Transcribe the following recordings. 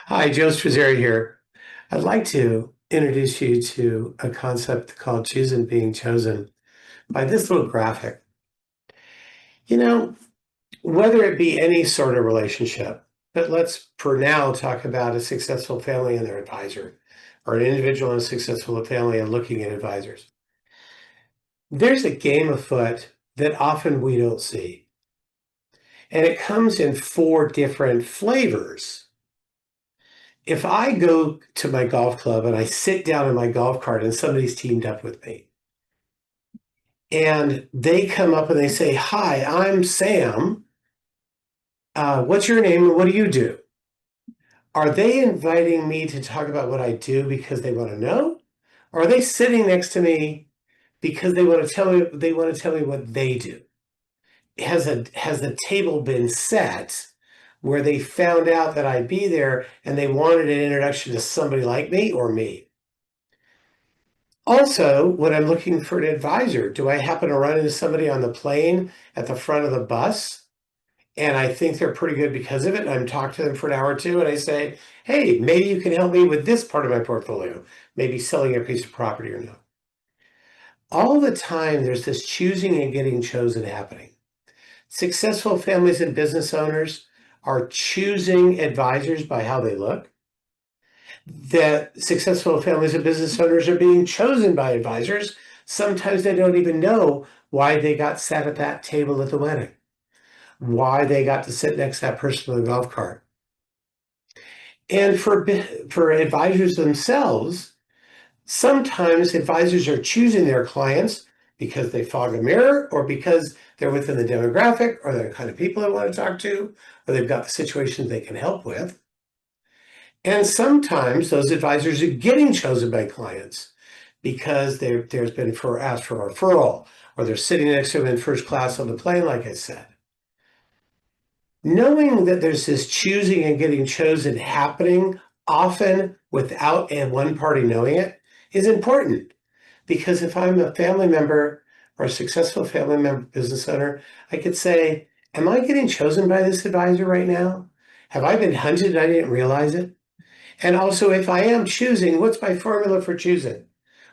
Hi, Joe Strazzeri here. I'd like to introduce you to a concept called choosing being chosen by this little graphic. You know, whether it be any sort of relationship, but let's for now talk about a successful family and their advisor, or an individual and a successful family and looking at advisors. There's a game afoot that often we don't see, and it comes in four different flavors. If I go to my golf club and I sit down in my golf cart and somebody's teamed up with me and they come up and they say, "Hi, I'm Sam. What's your name and what do you do?" Are they inviting me to talk about what I do because they want to know? Or are they sitting next to me because they want to tell me what they do? Has the table been set where they found out that I'd be there and they wanted an introduction to somebody like me or me? Also, when I'm looking for an advisor, do I happen to run into somebody on the plane at the front of the bus and I think they're pretty good because of it? And I'm talking to them for an hour or two and I say, "Hey, maybe you can help me with this part of my portfolio, maybe selling a piece of property or no." All the time, there's this choosing and getting chosen happening. Successful families and business owners are choosing advisors by how they look. That successful families and business owners are being chosen by advisors. Sometimes they don't even know why they got sat at that table at the wedding, why they got to sit next to that person in the golf cart. And for advisors themselves, sometimes advisors are choosing their clients because they fog a mirror or because they're within the demographic or they're the kind of people they want to talk to or they've got the situations they can help with. And sometimes those advisors are getting chosen by clients because there's been asked for a referral, or they're sitting next to them in first class on the plane, like I said. Knowing that there's this choosing and getting chosen happening often without one party knowing it is important. Because if I'm a family member or a successful family member, business owner, I could say, "Am I getting chosen by this advisor right now? Have I been hunted and I didn't realize it?" And also, if I am choosing, what's my formula for choosing?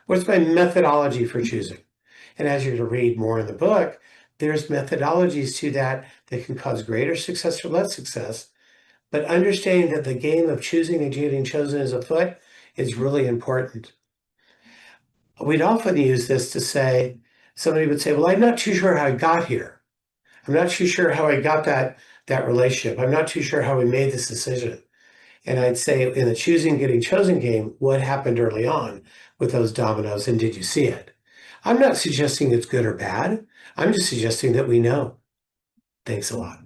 What's my methodology for choosing? And as you're to read more in the book, there's methodologies to that that can cause greater success or less success. But understanding that the game of choosing and getting chosen is afoot is really important. We'd often use this to say, somebody would say, "Well, I'm not too sure how I got here. I'm not too sure how I got that relationship. I'm not too sure how we made this decision." And I'd say in the choosing, getting chosen game, what happened early on with those dominoes and did you see it? I'm not suggesting it's good or bad. I'm just suggesting that we know. Thanks a lot.